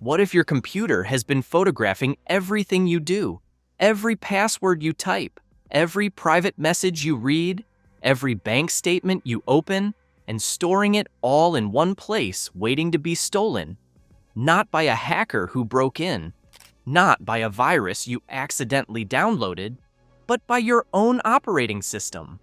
What if your computer has been photographing everything you do, every password you type, every private message you read, every bank statement you open, and storing it all in one place waiting to be stolen? Not by a hacker who broke in, not by a virus you accidentally downloaded, but by your own operating system.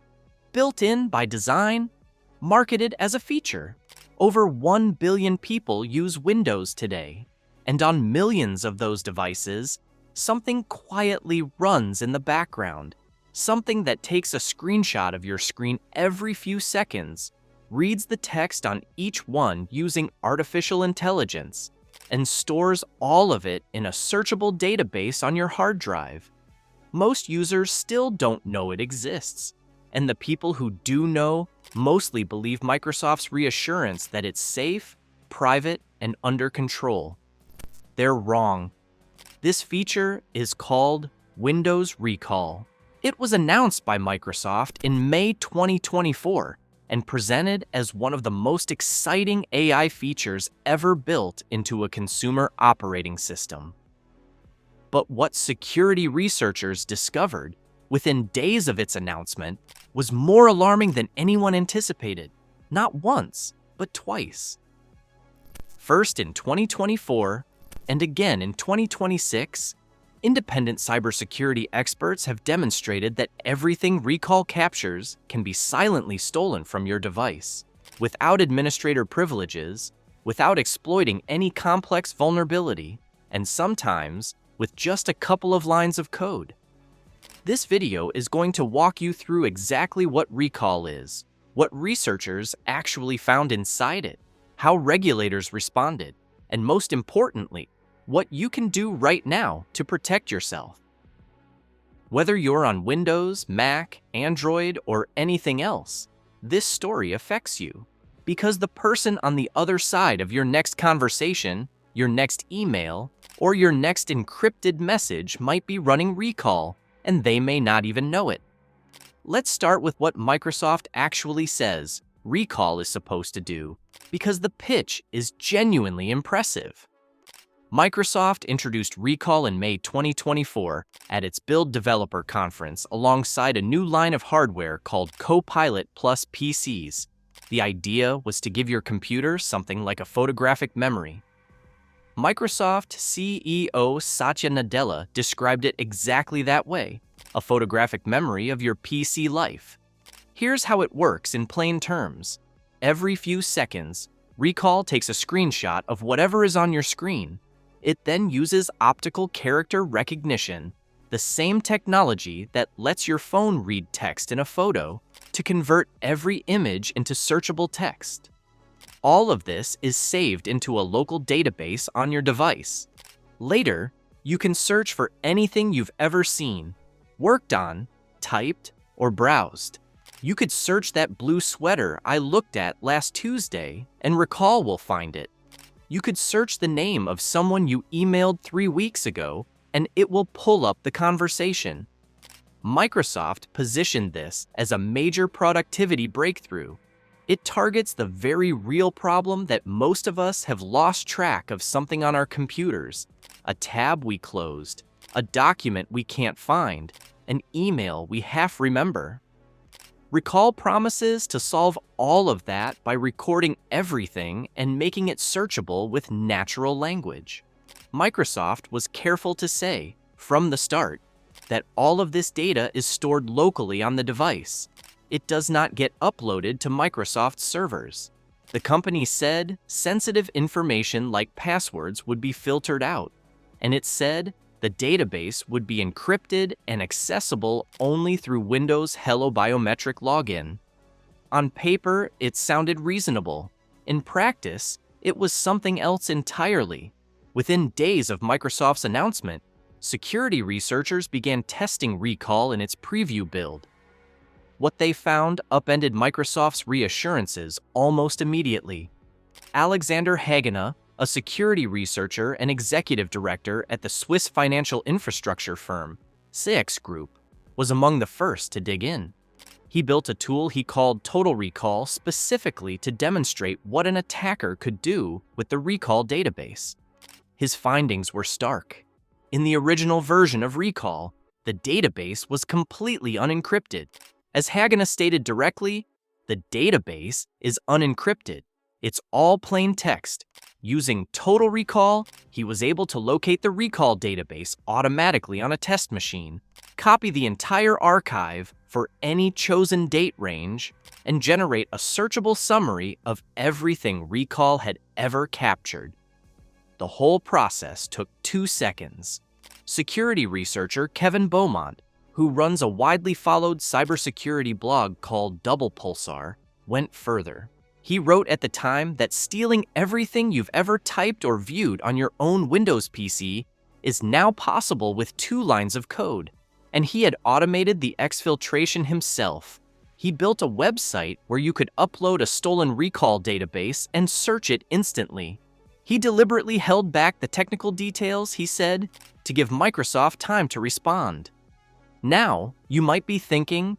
Built in by design, marketed as a feature. Over 1 billion people use Windows today, and on millions of those devices, something quietly runs in the background, something that takes a screenshot of your screen every few seconds, reads the text on each one using artificial intelligence, and stores all of it in a searchable database on your hard drive. Most users still don't know it exists, and the people who do know mostly believe Microsoft's reassurance that it's safe, private, and under control. They're wrong. This feature is called Windows Recall. It was announced by Microsoft in May 2024 and presented as one of the most exciting AI features ever built into a consumer operating system. But what security researchers discovered within days of its announcement was more alarming than anyone anticipated, not once, but twice. First in 2024, and again in 2026, independent cybersecurity experts have demonstrated that everything Recall captures can be silently stolen from your device, without administrator privileges, without exploiting any complex vulnerability, and sometimes with just a couple of lines of code. This video is going to walk you through exactly what Recall is, what researchers actually found inside it, how regulators responded, and most importantly, what you can do right now to protect yourself. Whether you're on Windows, Mac, Android, or anything else, this story affects you, because the person on the other side of your next conversation, your next email, or your next encrypted message might be running Recall, and they may not even know it. Let's start with what Microsoft actually says Recall is supposed to do, because the pitch is genuinely impressive. Microsoft introduced Recall in May 2024 at its Build Developer Conference alongside a new line of hardware called Copilot Plus PCs. The idea was to give your computer something like a photographic memory. Microsoft CEO Satya Nadella described it exactly that way, a photographic memory of your PC life. Here's how it works in plain terms. Every few seconds, Recall takes a screenshot of whatever is on your screen. It then uses optical character recognition, the same technology that lets your phone read text in a photo, to convert every image into searchable text. All of this is saved into a local database on your device. Later, you can search for anything you've ever seen, worked on, typed, or browsed. You could search that blue sweater I looked at last Tuesday, and Recall will find it. You could search the name of someone you emailed 3 weeks ago, and it will pull up the conversation. Microsoft positioned this as a major productivity breakthrough. It targets the very real problem that most of us have lost track of something on our computers, a tab we closed, a document we can't find, an email we half remember. Recall promises to solve all of that by recording everything and making it searchable with natural language. Microsoft was careful to say, from the start, that all of this data is stored locally on the device. It does not get uploaded to Microsoft's servers. The company said sensitive information like passwords would be filtered out, and it said the database would be encrypted and accessible only through Windows Hello Biometric Login. On paper, it sounded reasonable. In practice, it was something else entirely. Within days of Microsoft's announcement, security researchers began testing Recall in its preview build. What they found upended Microsoft's reassurances almost immediately. Alexander Hagena, a security researcher and executive director at the Swiss financial infrastructure firm, CX Group, was among the first to dig in. He built a tool he called Total Recall specifically to demonstrate what an attacker could do with the Recall database. His findings were stark. In the original version of Recall, the database was completely unencrypted. As Haganah stated directly, the database is unencrypted. It's all plain text. Using Total Recall, he was able to locate the Recall database automatically on a test machine, copy the entire archive for any chosen date range, and generate a searchable summary of everything Recall had ever captured. The whole process took 2 seconds. Security researcher Kevin Beaumont, who runs a widely followed cybersecurity blog called Double Pulsar, went further. He wrote at the time that stealing everything you've ever typed or viewed on your own Windows PC is now possible with 2 lines of code, and he had automated the exfiltration himself. He built a website where you could upload a stolen Recall database and search it instantly. He deliberately held back the technical details, he said, to give Microsoft time to respond. Now, you might be thinking,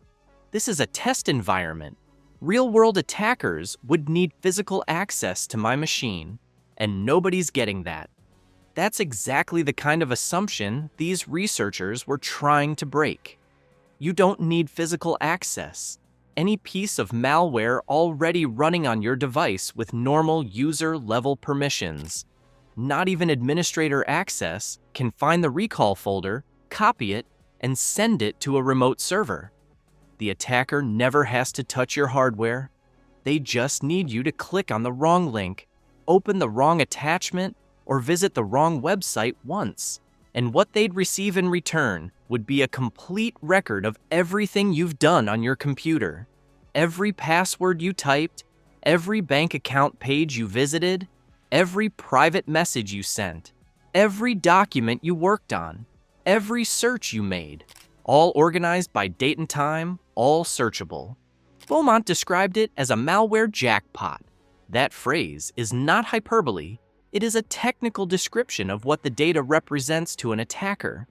this is a test environment. Real-world attackers would need physical access to my machine, and nobody's getting that. That's exactly the kind of assumption these researchers were trying to break. You don't need physical access. Any piece of malware already running on your device with normal user-level permissions, not even administrator access, can find the Recall folder, copy it, and send it to a remote server. The attacker never has to touch your hardware. They just need you to click on the wrong link, open the wrong attachment, or visit the wrong website once. And what they'd receive in return would be a complete record of everything you've done on your computer. Every password you typed, every bank account page you visited, every private message you sent, every document you worked on, every search you made, all organized by date and time, all searchable. Beaumont described it as a malware jackpot. That phrase is not hyperbole. It is a technical description of what the data represents to an attacker.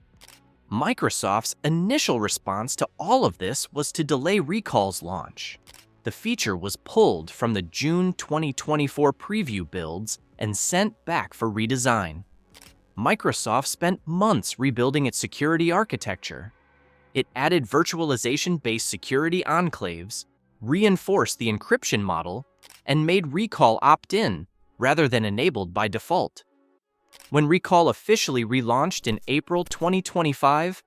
Microsoft's initial response to all of this was to delay Recall's launch. The feature was pulled from the June 2024 preview builds and sent back for redesign. Microsoft spent months rebuilding its security architecture. It added virtualization-based security enclaves, reinforced the encryption model, and made Recall opt-in rather than enabled by default. When Recall officially relaunched in April 2025,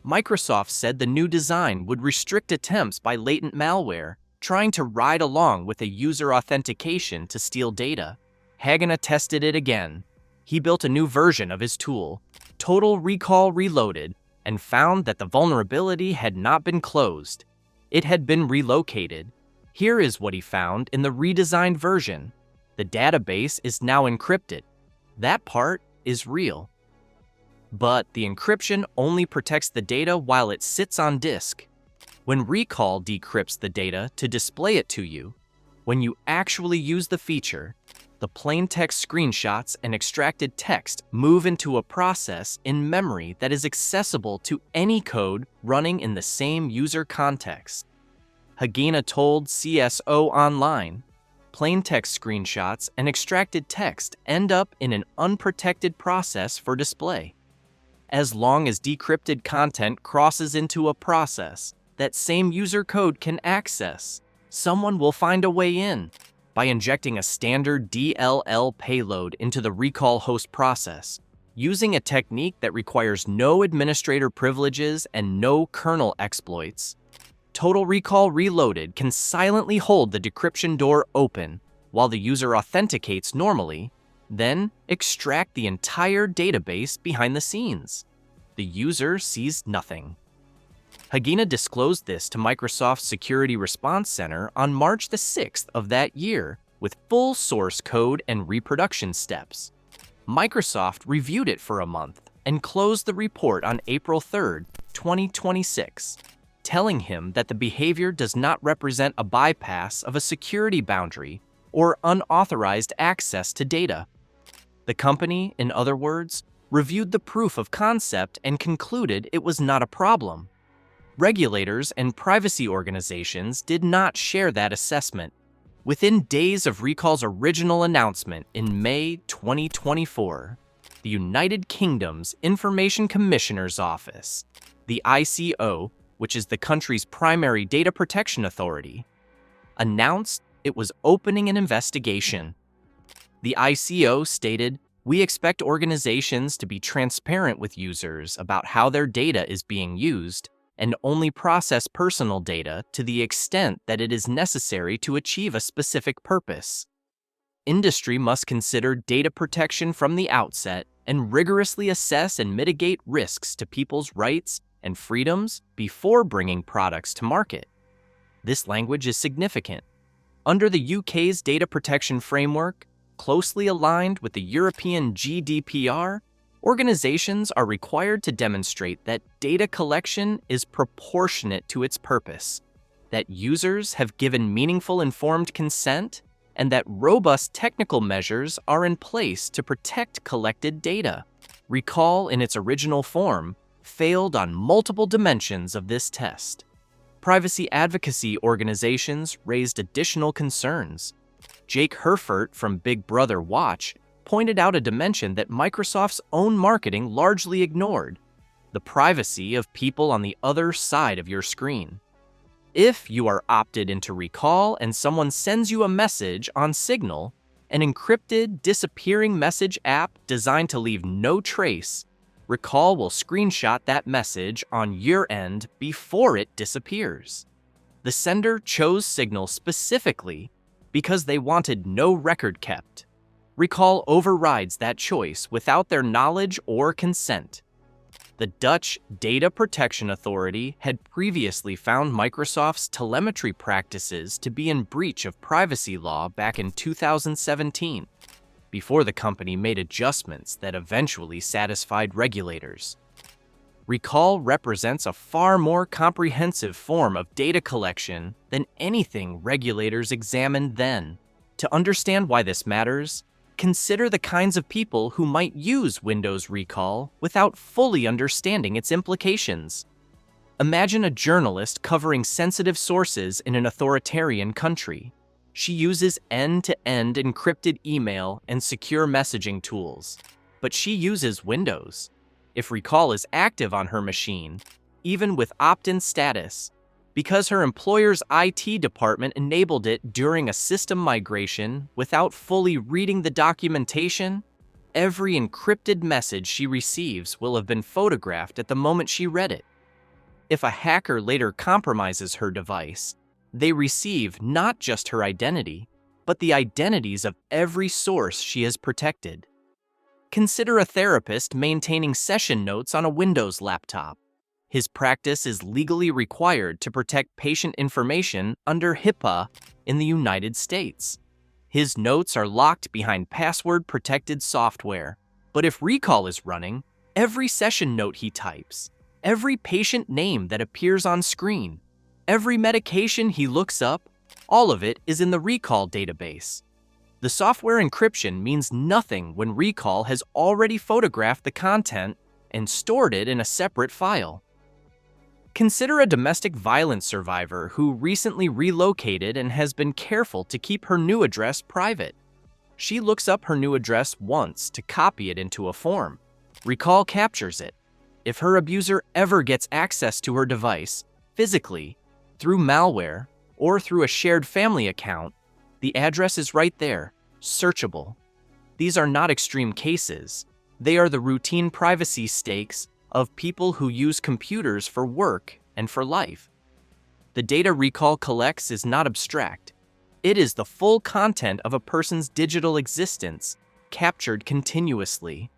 Microsoft said the new design would restrict attempts by latent malware trying to ride along with a user authentication to steal data. Haganah tested it again. He built a new version of his tool, Total Recall Reloaded, and found that the vulnerability had not been closed. It had been relocated. Here is what he found in the redesigned version. The database is now encrypted. That part is real. But the encryption only protects the data while it sits on disk. When Recall decrypts the data to display it to you, when you actually use the feature, the plain text screenshots and extracted text move into a process in memory that is accessible to any code running in the same user context. Haganah told CSO Online, plain text screenshots and extracted text end up in an unprotected process for display. As long as decrypted content crosses into a process that same user code can access, someone will find a way in by injecting a standard DLL payload into the Recall host process, using a technique that requires no administrator privileges and no kernel exploits. Total Recall Reloaded can silently hold the decryption door open while the user authenticates normally, then extract the entire database behind the scenes. The user sees nothing. Haganah disclosed this to Microsoft's Security Response Center on March the 6th of that year with full source code and reproduction steps. Microsoft reviewed it for a month and closed the report on April 3rd, 2026, telling him that the behavior does not represent a bypass of a security boundary or unauthorized access to data. The company, in other words, reviewed the proof of concept and concluded it was not a problem. Regulators and privacy organizations did not share that assessment. Within days of Recall's original announcement in May 2024, the United Kingdom's Information Commissioner's Office, the ICO, which is the country's primary data protection authority, announced it was opening an investigation. The ICO stated, "We expect organizations to be transparent with users about how their data is being used and only process personal data to the extent that it is necessary to achieve a specific purpose. Industry must consider data protection from the outset and rigorously assess and mitigate risks to people's rights and freedoms before bringing products to market." This language is significant. Under the UK's data protection framework, closely aligned with the European GDPR, organizations are required to demonstrate that data collection is proportionate to its purpose, that users have given meaningful informed consent, and that robust technical measures are in place to protect collected data. Recall, in its original form, failed on multiple dimensions of this test. Privacy advocacy organizations raised additional concerns. Jake Herfert from Big Brother Watch pointed out a dimension that Microsoft's own marketing largely ignored: the privacy of people on the other side of your screen. If you are opted into Recall and someone sends you a message on Signal, an encrypted, disappearing message app designed to leave no trace, Recall will screenshot that message on your end before it disappears. The sender chose Signal specifically because they wanted no record kept. Recall overrides that choice without their knowledge or consent. The Dutch Data Protection Authority had previously found Microsoft's telemetry practices to be in breach of privacy law back in 2017, before the company made adjustments that eventually satisfied regulators. Recall represents a far more comprehensive form of data collection than anything regulators examined then. To understand why this matters, consider the kinds of people who might use Windows Recall without fully understanding its implications. Imagine a journalist covering sensitive sources in an authoritarian country. She uses end-to-end encrypted email and secure messaging tools, but she uses Windows. If Recall is active on her machine, even with opt-in status, because her employer's IT department enabled it during a system migration without fully reading the documentation, every encrypted message she receives will have been photographed at the moment she read it. If a hacker later compromises her device, they receive not just her identity, but the identities of every source she has protected. Consider a therapist maintaining session notes on a Windows laptop. His practice is legally required to protect patient information under HIPAA in the United States. His notes are locked behind password-protected software, but if Recall is running, every session note he types, every patient name that appears on screen, every medication he looks up, all of it is in the Recall database. The software encryption means nothing when Recall has already photographed the content and stored it in a separate file. Consider a domestic violence survivor who recently relocated and has been careful to keep her new address private. She looks up her new address once to copy it into a form. Recall captures it. If her abuser ever gets access to her device, physically, through malware, or through a shared family account, the address is right there, searchable. These are not extreme cases. They are the routine privacy stakes of people who use computers for work and for life. The data Recall collects is not abstract. It is the full content of a person's digital existence, captured continuously.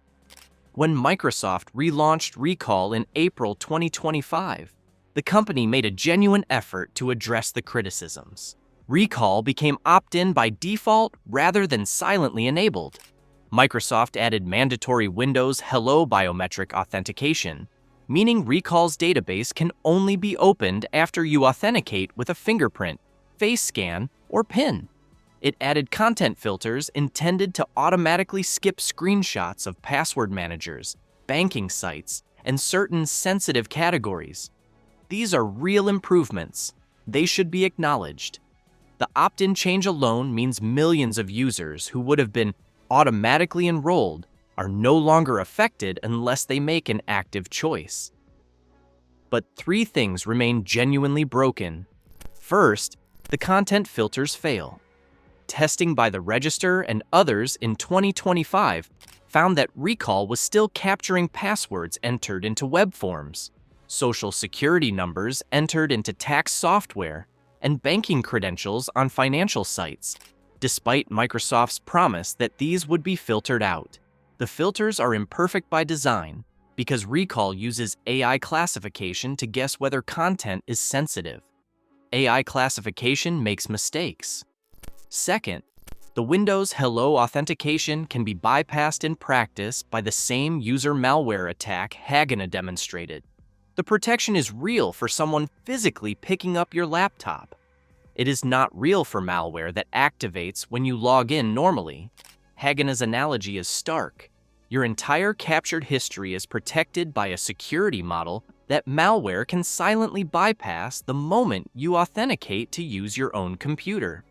When Microsoft relaunched Recall in April 2025, the company made a genuine effort to address the criticisms. Recall became opt-in by default rather than silently enabled. Microsoft added mandatory Windows Hello biometric authentication, meaning Recall's database can only be opened after you authenticate with a fingerprint, face scan, or PIN. It added content filters intended to automatically skip screenshots of password managers, banking sites, and certain sensitive categories. These are real improvements. They should be acknowledged. The opt-in change alone means millions of users who would have been automatically enrolled are no longer affected unless they make an active choice. But 3 things remain genuinely broken. First, the content filters fail. Testing by the Register and others in 2025 found that Recall was still capturing passwords entered into web forms, social security numbers entered into tax software, and banking credentials on financial sites, despite Microsoft's promise that these would be filtered out. The filters are imperfect by design because Recall uses AI classification to guess whether content is sensitive. AI classification makes mistakes. Second, the Windows Hello authentication can be bypassed in practice by the same user malware attack Haganah demonstrated. The protection is real for someone physically picking up your laptop. It is not real for malware that activates when you log in normally. Haganah's analogy is stark. Your entire captured history is protected by a security model that malware can silently bypass the moment you authenticate to use your own computer.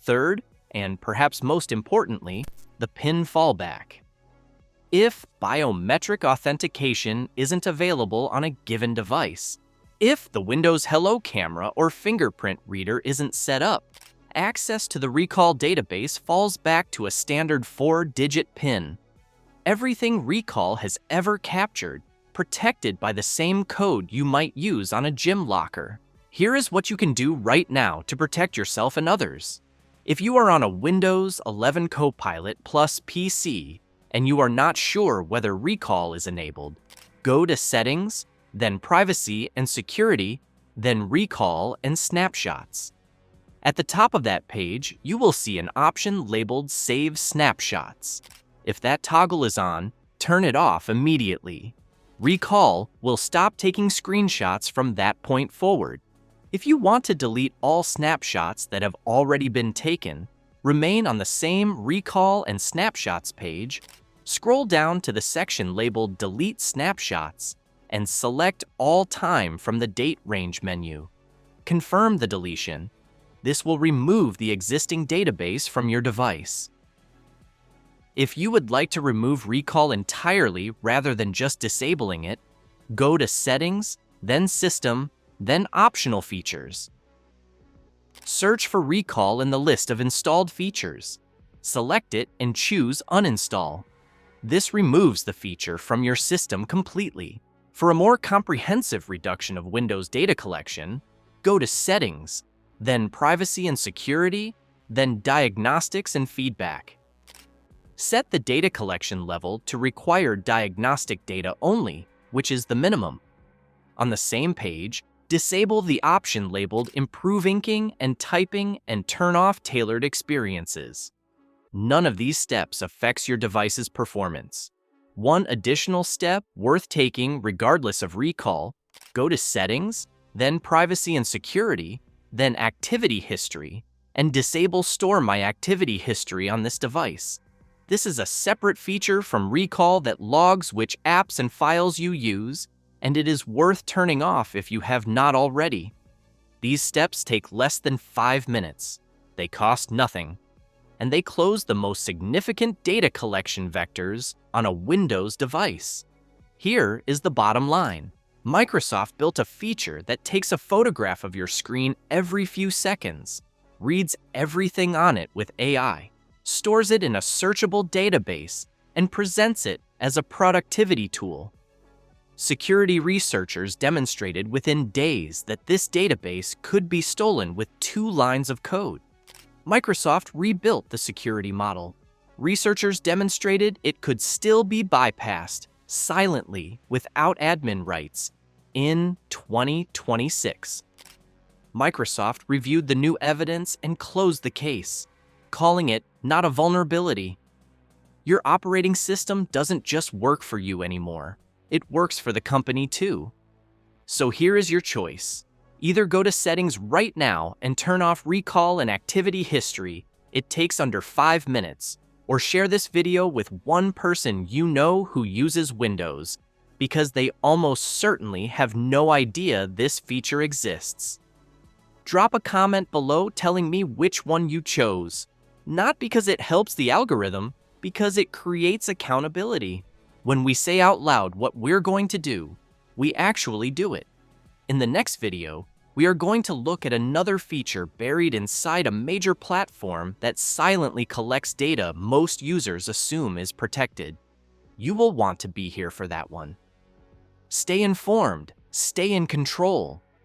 Third, and perhaps most importantly, the PIN fallback. If biometric authentication isn't available on a given device, if the Windows Hello camera or fingerprint reader isn't set up, access to the Recall database falls back to a standard 4-digit PIN. Everything Recall has ever captured, protected by the same code you might use on a gym locker. Here is what you can do right now to protect yourself and others. If you are on a Windows 11 Copilot plus PC and you are not sure whether Recall is enabled, go to Settings, then Privacy and Security, then Recall and Snapshots. At the top of that page, you will see an option labeled Save Snapshots. If that toggle is on, turn it off immediately. Recall will stop taking screenshots from that point forward. If you want to delete all snapshots that have already been taken, remain on the same Recall and Snapshots page, scroll down to the section labeled Delete Snapshots, and select All Time from the Date Range menu. Confirm the deletion. This will remove the existing database from your device. If you would like to remove Recall entirely rather than just disabling it, go to Settings, then System, then Optional Features. Search for Recall in the list of installed features. Select it and choose Uninstall. This removes the feature from your system completely. For a more comprehensive reduction of Windows data collection, go to Settings, then Privacy and Security, then Diagnostics and Feedback. Set the data collection level to required diagnostic data only, which is the minimum. On the same page, disable the option labeled Improve Inking and Typing and turn off Tailored Experiences. None of these steps affects your device's performance. One additional step worth taking regardless of Recall, go to Settings, then Privacy and Security, then Activity History, and disable Store My Activity History on this device. This is a separate feature from Recall that logs which apps and files you use, and it is worth turning off if you have not already. These steps take less than 5 minutes. They cost nothing, and they close the most significant data collection vectors on a Windows device. Here is the bottom line. Microsoft built a feature that takes a photograph of your screen every few seconds, reads everything on it with AI, stores it in a searchable database, and presents it as a productivity tool. Security researchers demonstrated within days that this database could be stolen with 2 lines of code. Microsoft rebuilt the security model. Researchers demonstrated it could still be bypassed silently without admin rights in 2026. Microsoft reviewed the new evidence and closed the case, calling it not a vulnerability. Your operating system doesn't just work for you anymore. It works for the company too. So here is your choice. Either go to Settings right now and turn off Recall and Activity History. It takes under 5 minutes. Or share this video with one person you know who uses Windows, because they almost certainly have no idea this feature exists. Drop a comment below telling me which one you chose. Not because it helps the algorithm, Because it creates accountability. When we say out loud what we're going to do, we actually do it. In the next video, we are going to look at another feature buried inside a major platform that silently collects data most users assume is protected. You will want to be here for that one. Stay informed, stay in control,